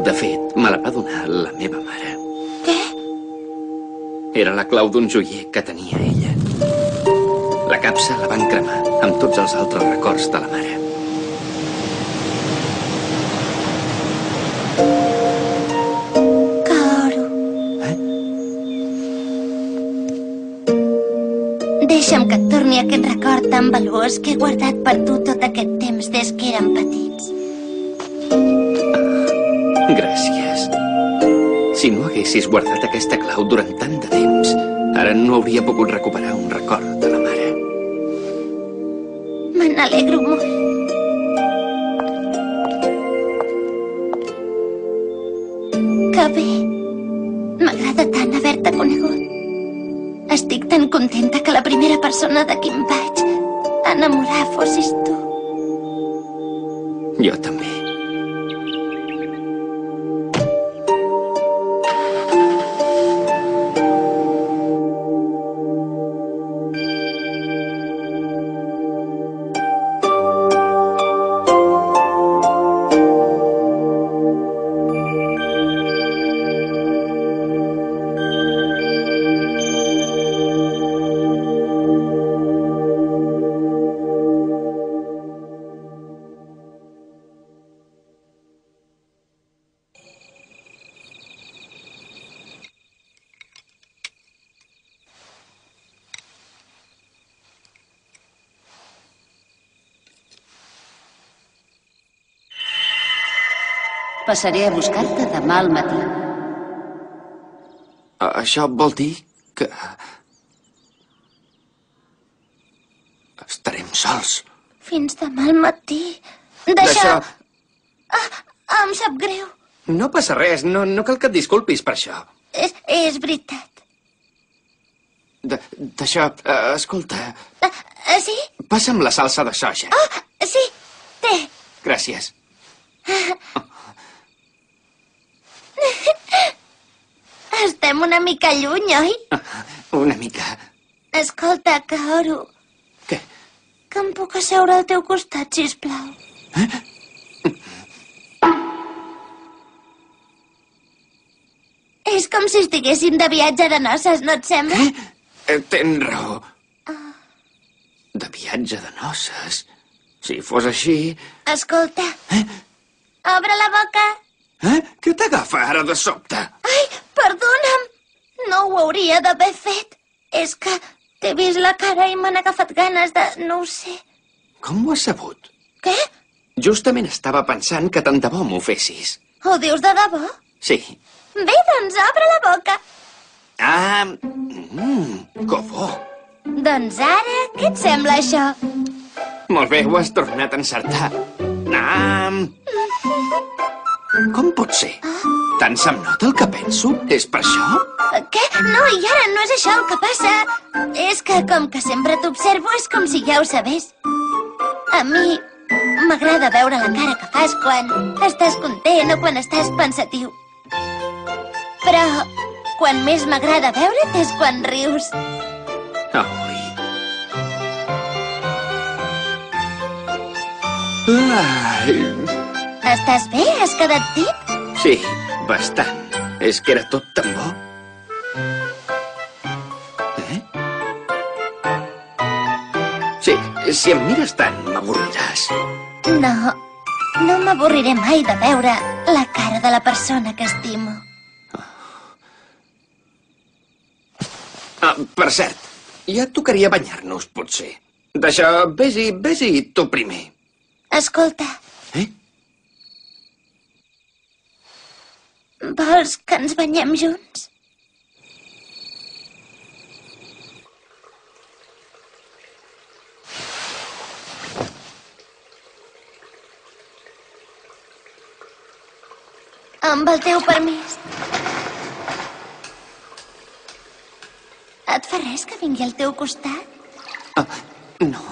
clau, de fet, me la va donar la meva mare. Què? Era la clau d'un joier que tenia ella. La capsa la van cremar amb tots els altres records de la mare. Kaoru. Deixa'm que et torni aquest record tan valuós que he guardat per tu tot aquest temps des que érem petits. Gràcies. Si no haguessis guardat aquesta clau durant tant de temps, ara no hauria pogut recuperar un record de la mare. Me n'alegro molt. Que bé. M'agrada tant haver-te conegut. Estic tan contenta que la primera persona de qui em vaig enamorar fossis tu. Jo també. Passaré a buscar-te demà al matí. Això vol dir que... estarem sols. Fins demà al matí. Deixa... em sap greu. No passa res, no cal que et disculpis per això. És veritat. D'això, escolta... Sí? Passa'm la salsa de soja. Sí, té. Gràcies. Estem una mica lluny, oi? Una mica. Escolta, Kaoru. Què? Que em puc asseure al teu costat, sisplau. És com si estiguéssim de viatge de noces, no et sembla? Tens raó. De viatge de noces. Si fos així... Escolta. Obre la boca. Què t'agafa ara de sobte? Ai, perdona'm. No ho hauria d'haver fet. És que t'he vist la cara i m'han agafat ganes de... no ho sé. Com ho has sabut? Què? Justament estava pensant que tant de bo m'ho fessis. Ho dius de debò? Sí. Bé, doncs obre la boca. Que bo. Doncs ara, què et sembla això? Molt bé, ho has tornat a encertar. Com pot ser? Tant se'm nota el que penso? És per això? Què? No, i ara no és això el que passa. És que com que sempre t'observo és com si ja ho sabés. A mi m'agrada veure la cara que fas quan estàs content o quan estàs pensatiu. Però quan més m'agrada veure't és quan rius. Ui. Estàs bé? Has quedat tip? Sí, bastant. És que era tot tan bo. Sí, si em mires tant, m'avorriràs. No m'avorriré mai de veure la cara de la persona que estimo. Per cert, ja tocaria banyar-nos, potser. D'això, vés-hi tu primer. Escolta. Vols que ens banyem junts? Amb el teu permís. Et fa res que vingui al teu costat? No.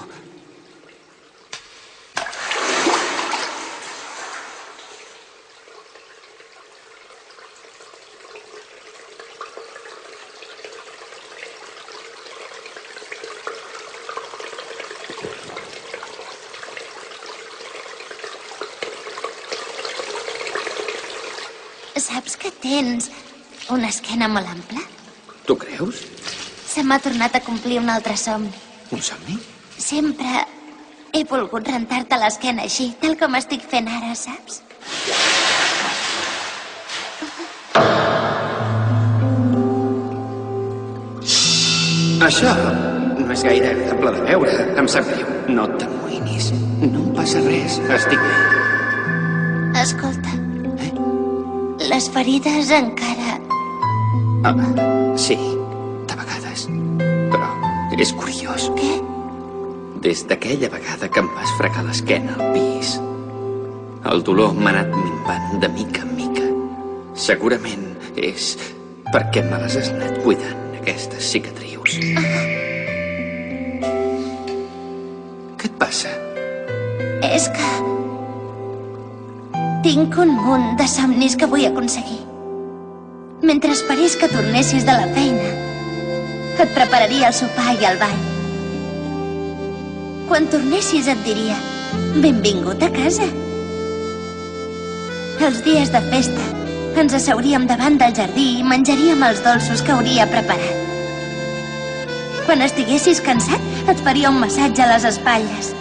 Saps que tens una esquena molt ampla? Tu creus? Se m'ha tornat a complir un altre somni. Un somni? Sempre he volgut rentar-te l'esquena així, tal com estic fent ara, saps? Això no és gaire agradable de veure. Em sap greu. No t'amoïnis. No em passa res. Estic bé. Escolta. Les ferides encara... Sí, de vegades. Però és curiós. Què? Des d'aquella vegada que em vas fregar l'esquena al pis, el dolor m'ha anat minvant de mica en mica. Segurament és perquè me les has anat cuidant, aquestes cicatrius. Què et passa? És que... tinc un munt de somnis que vull aconseguir. Mentre esperis que tornessis de la feina, et prepararia el sopar i el ball. Quan tornessis et diria benvingut a casa. Els dies de festa ens asseuríem davant del jardí i menjaríem els dolços que hauria preparat. Quan estiguessis cansat et faria un massatge a les espatlles.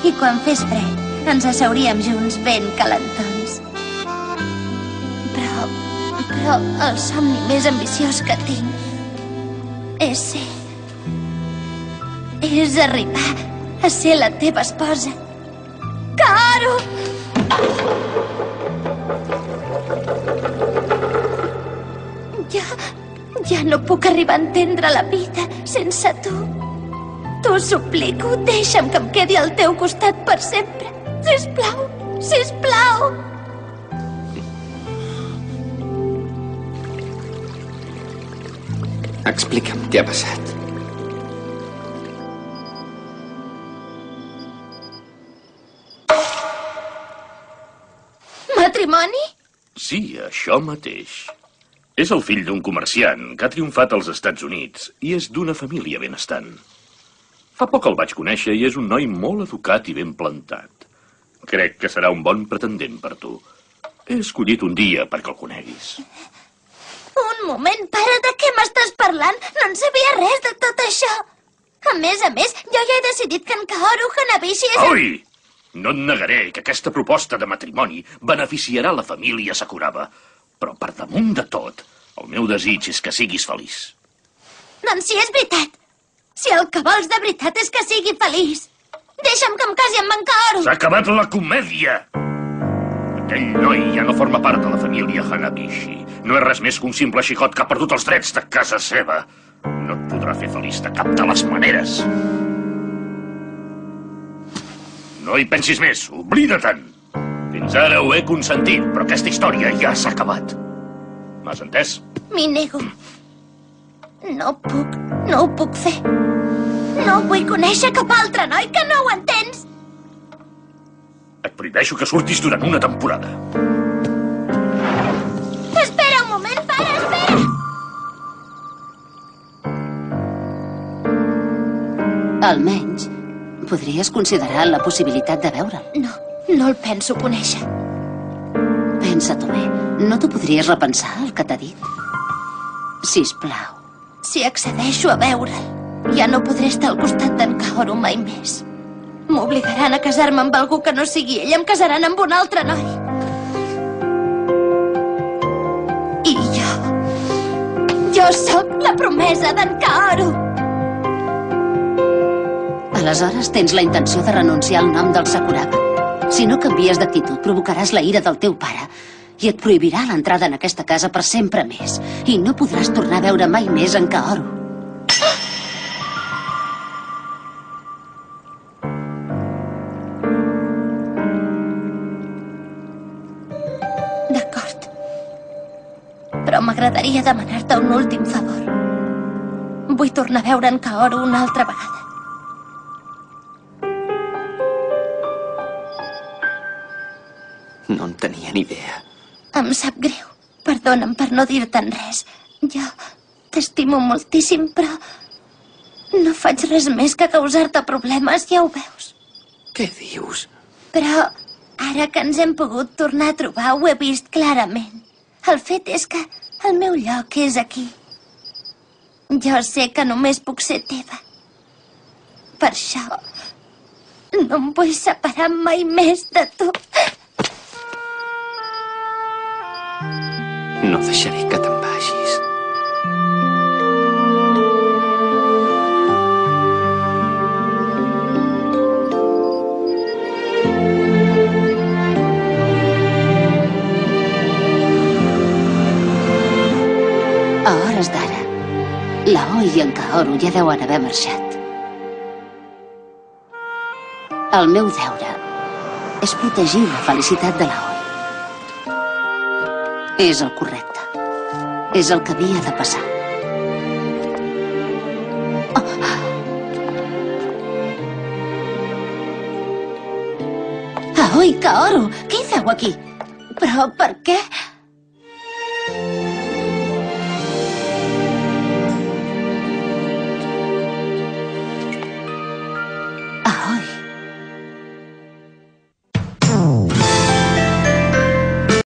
I quan fes fred ens asseuríem junts ben calentons. Però el somni més ambiciós que tinc és arribar a ser la teva esposa. Kaoru! Ja no puc arribar a entendre la vida sense tu. T'ho suplico, deixa'm que em quedi al teu costat per sempre. Sisplau, sisplau! Explica'm què ha passat. Matrimoni? Sí, això mateix. És el fill d'un comerciant que ha triomfat als Estats Units i és d'una família benestant. Fa poc el vaig conèixer i és un noi molt educat i ben plantat. Crec que serà un bon pretendent per tu. He escollit un dia perquè el coneguis. Un moment, pare, de què m'estàs parlant? No en sabia res de tot això. A més, jo ja he decidit que en Kaoru Hanabishi és... Ui! No et negaré que aquesta proposta de matrimoni beneficiarà la família Sakuraba. Però per damunt de tot, el meu desig és que siguis feliç. Doncs si és veritat. Si el que vols de veritat és que sigui feliç, deixa'm que em casi amb en Kaoru. S'ha acabat la comèdia! Aquell noi ja no forma part de la família Hanabishi. No és res més que un simple xicot que ha perdut els drets de casa seva. No et podrà fer feliç de cap de les maneres. No hi pensis més, oblida-te'n. Fins ara ho he consentit, però aquesta història ja s'ha acabat. M'has entès? M'hi nego. No ho puc fer. No vull conèixer cap altre noi que no ho entens. Et prohibeixo que surtis durant una temporada. Espera un moment, pare, espera! Almenys, podries considerar la possibilitat de veure'l. No el penso conèixer. Pensa-t'ho bé. No t'ho podries repensar, el que t'ha dit? Sisplau. Si accedeixo a veure'l, ja no podré estar al costat d'en Kaoru mai més. M'obligaran a casar-me amb algú que no sigui ell. Em casaran amb un altre noi. I jo sóc la promesa d'en Kaoru. Aleshores tens la intenció de renunciar al nom del Sakuraba. Si no canvies d'actitud, provocaràs la ira del teu pare i et prohibirà l'entrada en aquesta casa per sempre més. I no podràs tornar a veure mai més en Kaoru. D'acord. Però m'agradaria demanar-te un últim favor. Vull tornar a veure en Kaoru una altra vegada. No en tenia ni idea. Em sap greu. Perdona'm per no dir-te'n res. Jo t'estimo moltíssim, però no faig res més que causar-te problemes, ja ho veus. Què dius? Però ara que ens hem pogut tornar a trobar, ho he vist clarament. El fet és que el meu lloc és aquí. Jo sé que només puc ser teva. Per això no em vull separar mai més de tu. No deixaré que te'n vagis. A hores d'ara, l'Aoi i en Kaoru ja deuen haver marxat. El meu deure és protegir la felicitat de l'Aoi. És el correcte. És el que havia de passar. Aoi, Kaoru, què hi feu aquí? Però per què?